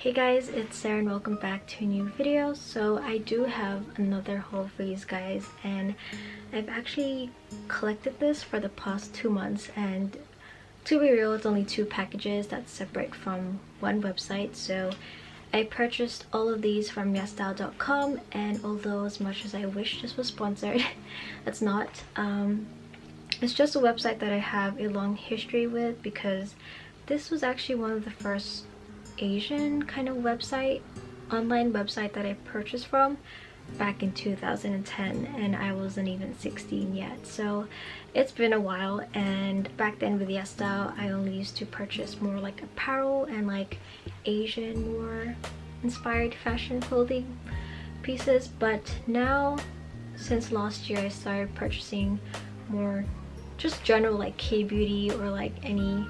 Hey guys, it's Sarah and welcome back to a new video. So I do have another haul for you guys, and I've actually collected this for the past 2 months, and to be real, it's only 2 packages that's separate from one website. So I purchased all of these from Yesstyle.com, and although as much as I wish this was sponsored, it's not. It's just a website that I have a long history with, because this was actually one of the first Asian kind of online website that I purchased from back in 2010, and I wasn't even 16 yet. So it's been a while, and back then with Yesstyle I only used to purchase more like apparel and like Asian more inspired fashion clothing pieces, but now since last year I started purchasing more just general like K-beauty or like any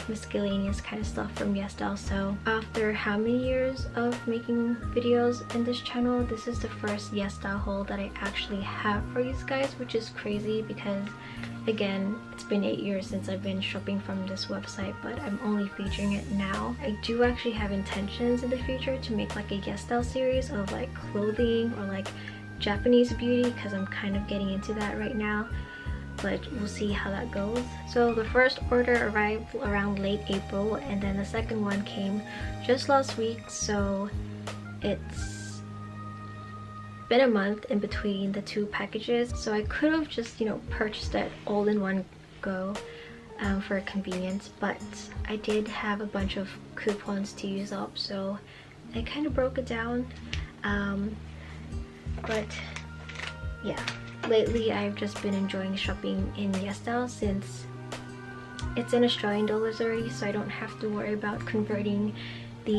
miscellaneous kind of stuff from Yesstyle. So after how many years of making videos in this channel, this is the first Yesstyle haul that I actually have for you guys, which is crazy because again, it's been 8 years since I've been shopping from this website, but I'm only featuring it now. I do actually have intentions in the future to make like a Yesstyle series of like clothing or like Japanese beauty, because I'm kind of getting into that right now, but we'll see how that goes. So the first order arrived around late April, and then the second one came just last week. So it's been a month in between the 2 packages, so I could have just, you know, purchased it all in one go for convenience, but I did have a bunch of coupons to use up, so I kind of broke it down. But yeah, lately I've just been enjoying shopping in Yesstyle since it's in Australian dollars already, so I don't have to worry about converting the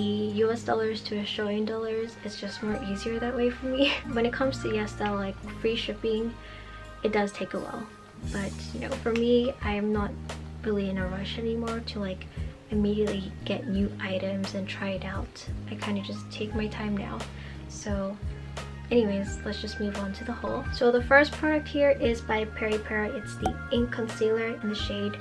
US dollars to Australian dollars. It's just more easier that way for me. When it comes to Yesstyle, like free shipping, it does take a while, but you know, for me, I am not really in a rush anymore to like immediately get new items and try it out. I kind of just take my time now. So anyways, let's just move on to the haul. So the first product here is by Peripera. It's the ink concealer in the shade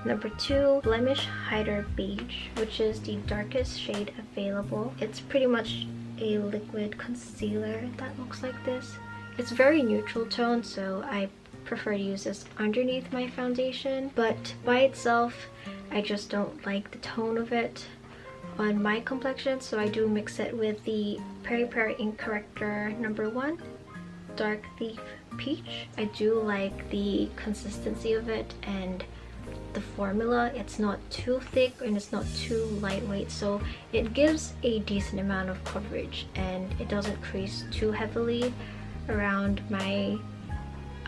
number 2, Blemish Hider Beige, which is the darkest shade available. It's pretty much a liquid concealer that looks like this. It's very neutral tone, so I prefer to use this underneath my foundation, but by itself I just don't like the tone of it on my complexion, so I do mix it with the Peripera ink corrector number 1, Dark Thief Peach. I do like the consistency of it and the formula. It's not too thick and it's not too lightweight, so it gives a decent amount of coverage and it doesn't crease too heavily around my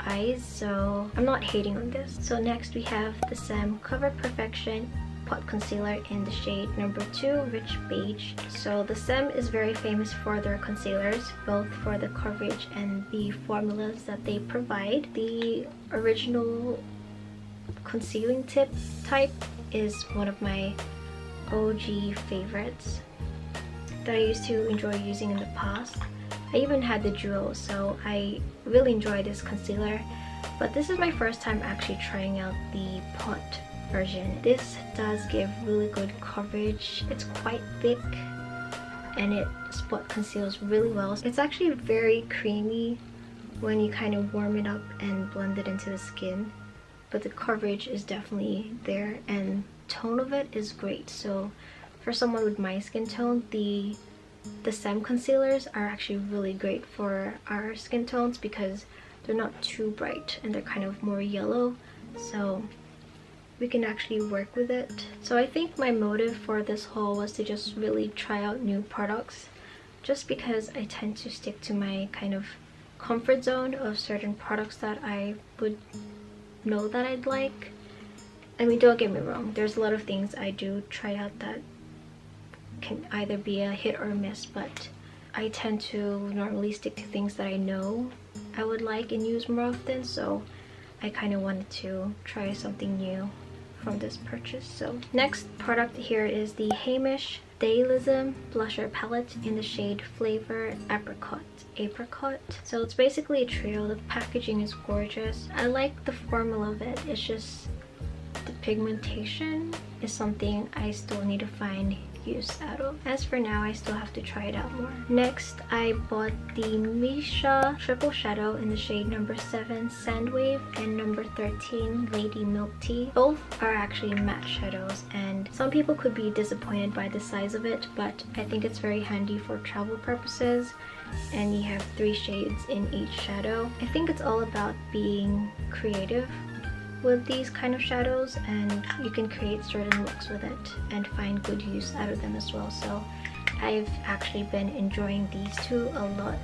eyes, so I'm not hating on this. So next we have the Saem Cover Perfection Pot Concealer in the shade number 2, Rich Beige. So the Saem is very famous for their concealers, both for the coverage and the formulas that they provide. The original concealing tip type is one of my OG favorites that I used to enjoy using in the past. I even had the duo, so I really enjoy this concealer, but this is my first time actually trying out the pot version. This does give really good coverage. It's quite thick and it spot conceals really well. It's actually very creamy when you kind of warm it up and blend it into the skin, but the coverage is definitely there and tone of it is great. So for someone with my skin tone, the Saem concealers are actually really great for our skin tones because they're not too bright and they're kind of more yellow, so we can actually work with it. So I think my motive for this haul was to just really try out new products, just because I tend to stick to my kind of comfort zone of certain products that I would know that I'd like. I mean, don't get me wrong, there's a lot of things I do try out that can either be a hit or a miss, but I tend to normally stick to things that I know I would like and use more often, so I kind of wanted to try something new from this purchase. So next product here is the Heimish Dailism blusher palette in the shade Flavour Apricot. So it's basically a trio. The packaging is gorgeous. I like the formula of it. It's just the pigmentation is something I still need to find use out of. As for now, I still have to try it out more. Next, I bought the Missha Triple Shadow in the shade number 7 Sandwave and number 13 Lady Milk Tea. Both are actually matte shadows, and some people could be disappointed by the size of it, but I think it's very handy for travel purposes. And you have 3 shades in each shadow. I think it's all about being creative with these kind of shadows, and you can create certain looks with it and find good use out of them as well. So I've actually been enjoying these two a lot.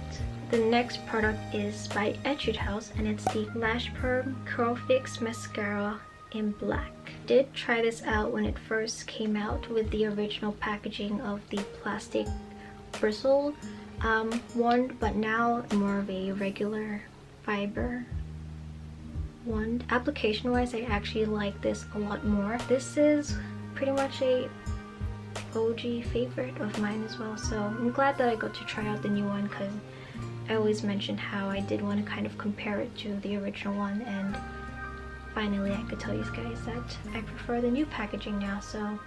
The next product is by Etude House, and it's the Lash Perm Curl Fix Mascara in black. Did try this out when it first came out with the original packaging of the plastic bristle wand, but now more of a regular fiber wand. Application wise, I actually like this a lot more. This is pretty much a OG favorite of mine as well, so I'm glad that I got to try out the new one, because I always mentioned how I did want to kind of compare it to the original one, and finally I could tell you guys that I prefer the new packaging now. So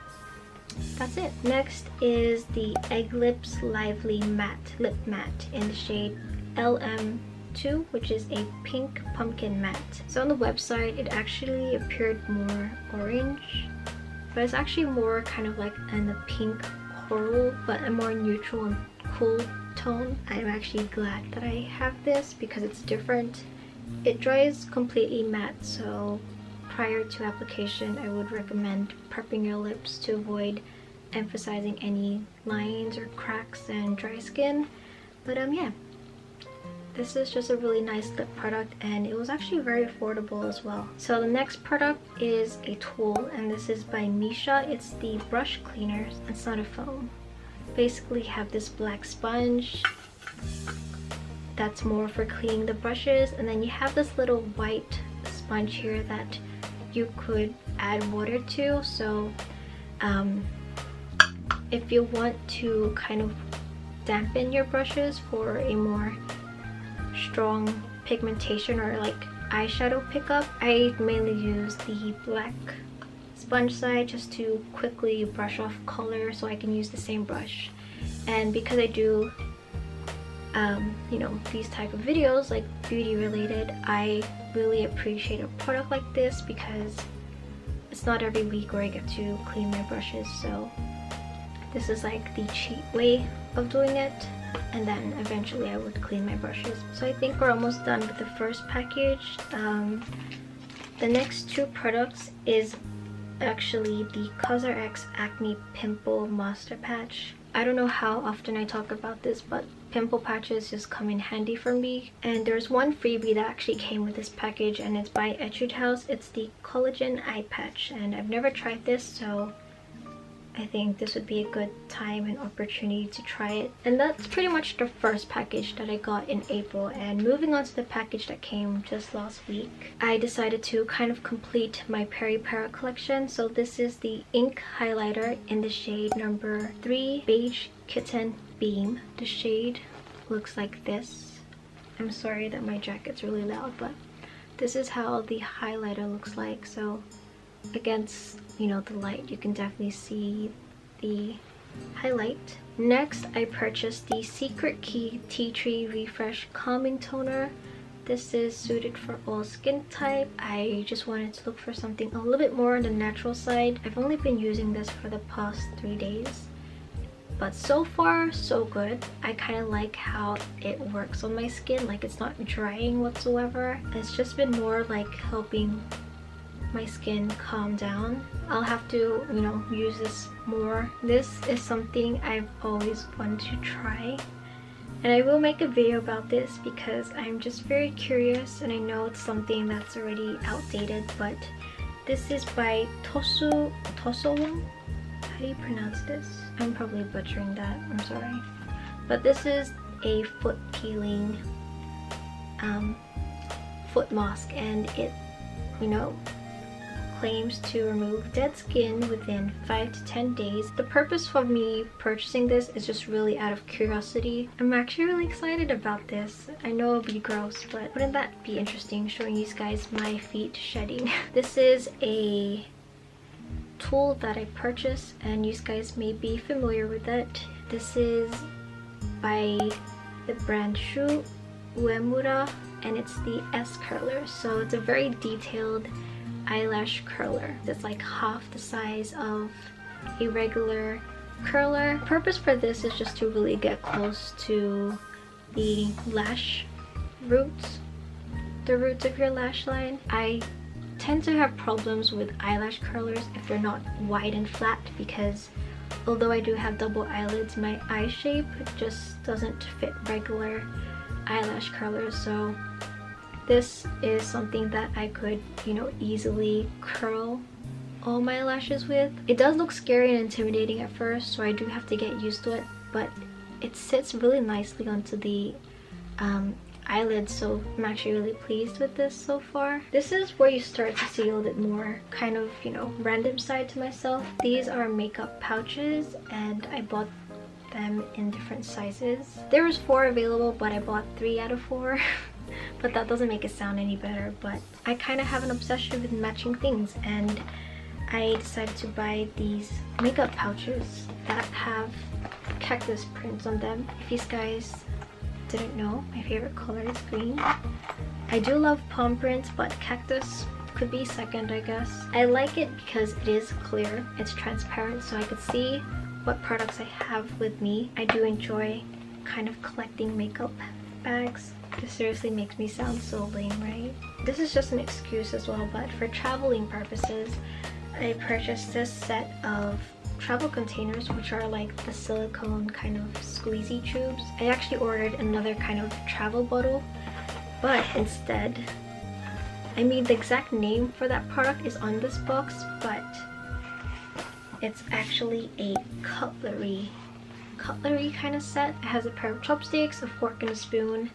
that's it. Next is the Eglips Lively Matte Lip Matte in the shade LM2, which is a pink pumpkin matte. So on the website it actually appeared more orange, but it's actually more kind of like in the pink coral, but a more neutral and cool tone. I'm actually glad that I have this because it's different. It dries completely matte, so prior to application I would recommend prepping your lips to avoid emphasizing any lines or cracks and dry skin. But yeah, this is just a really nice lip product, and it was actually very affordable as well. So the next product is a tool, and this is by Missha. It's the brush cleaner. It's not a foam. Basically have this black sponge that's more for cleaning the brushes, and then you have this little white sponge here that you could add water to. So if you want to kind of dampen your brushes for a more strong pigmentation or like eyeshadow pickup, I mainly use the black sponge side just to quickly brush off color so I can use the same brush. And because I do you know, these type of videos like beauty related, I really appreciate a product like this because it's not every week where I get to clean my brushes. So this is like the cheap way of doing it, and then eventually I would clean my brushes. So I think we're almost done with the first package. The next 2 products is actually the COSRX Acne Pimple Master Patch. I don't know how often I talk about this, but pimple patches just come in handy for me. And there's one freebie that actually came with this package, and it's by Etude House. It's the Collagen Eye Patch, and I've never tried this, so I think this would be a good time and opportunity to try it. And that's pretty much the first package that I got in April. And moving on to the package that came just last week, I decided to kind of complete my Peripera collection. So this is the ink highlighter in the shade number 3 Beige Kitten Beam. The shade looks like this. I'm sorry that my jacket's really loud, but this is how the highlighter looks like. So against, you know, the light, you can definitely see the highlight. Next, I purchased the Secret Key Tea Tree Refresh Calming Toner. This is suited for all skin type. I just wanted to look for something a little bit more on the natural side. I've only been using this for the past 3 days, but so far so good. I kind of like how it works on my skin. Like, it's not drying whatsoever. It's just been more like helping my skin calm down. I'll have to, you know, use this more. This is something I've always wanted to try, and I will make a video about this because I'm just very curious, and I know it's something that's already outdated, but this is by TOSOWOONG. How do you pronounce this? I'm probably butchering that, I'm sorry. But this is a foot peeling foot mask, and it, you know, claims to remove dead skin within 5 to 10 days. The purpose for me purchasing this is just really out of curiosity. I'm actually really excited about this. I know it'll be gross, but wouldn't that be interesting, showing you guys my feet shedding? This is a tool that I purchased, and you guys may be familiar with it. This is by the brand SHU UEMURA, and it's the S Curler. So it's a very detailed eyelash curler. It's like half the size of a regular curler. The purpose for this is just to really get close to the lash roots, the roots of your lash line. I tend to have problems with eyelash curlers if they're not wide and flat, because although I do have double eyelids, my eye shape just doesn't fit regular eyelash curlers. So this is something that I could, you know, easily curl all my lashes with. It does look scary and intimidating at first, so I do have to get used to it, but it sits really nicely onto the eyelids, so I'm actually really pleased with this so far. This is where you start to see a little bit more kind of, you know, random side to myself. These are makeup pouches, and I bought them in different sizes. There was 4 available, but I bought 3 out of 4. But that doesn't make it sound any better. But I kind of have an obsession with matching things, and I decided to buy these makeup pouches that have cactus prints on them. If you guys didn't know, my favorite color is green. I do love palm prints, but cactus could be second, I guess. I like it because it is clear, it's transparent, so I could see what products I have with me. I do enjoy kind of collecting makeup bags. This seriously makes me sound so lame, right? This is just an excuse as well, but for traveling purposes, I purchased this set of travel containers, which are like the silicone kind of squeezy tubes. I actually ordered another kind of travel bottle, but instead, I mean, the exact name for that product is on this box, but it's actually a cutlery kind of set. It has a pair of chopsticks, a fork, and a spoon.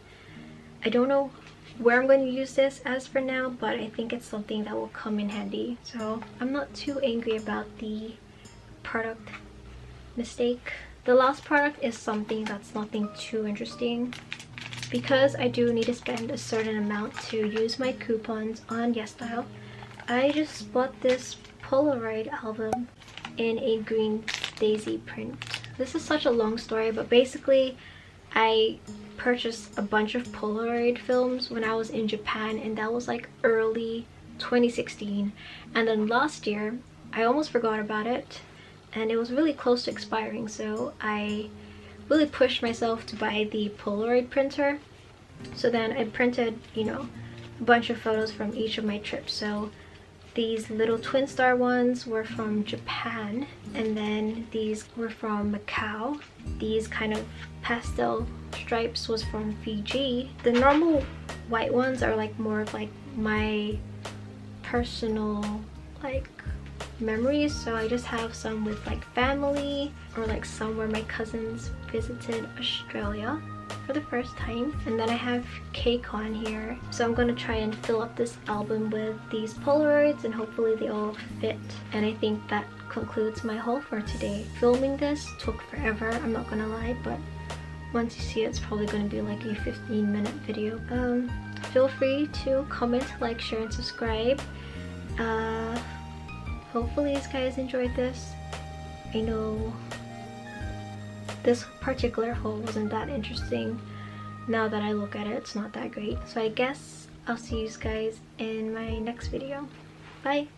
I don't know where I'm going to use this as for now, but I think it's something that will come in handy. So I'm not too angry about the product mistake. The last product is something that's nothing too interesting. Because I do need to spend a certain amount to use my coupons on Yesstyle, I just bought this Polaroid album in a green daisy print. This is such a long story, but basically I purchased a bunch of Polaroid films when I was in Japan, and that was like early 2016. And then last year I almost forgot about it, and it was really close to expiring, so I really pushed myself to buy the Polaroid printer. So then I printed, you know, a bunch of photos from each of my trips. So these little twin star ones were from Japan, and then these were from Macau. These kind of pastel stripes was from Fiji. The normal white ones are like more of like my personal like memories, so I just have some with like family, or like some where my cousins visited Australia for the first time. And then I have cake on here, so I'm gonna try and fill up this album with these Polaroids, and hopefully they all fit. And I think that concludes my haul for today. Filming this took forever, I'm not gonna lie, but once you see it, it's probably gonna be like a 15-minute video. Feel free to comment, like, share, and subscribe. Hopefully you guys enjoyed this. I know this particular haul wasn't that interesting. Now that I look at it, it's not that great. So I guess I'll see you guys in my next video. Bye!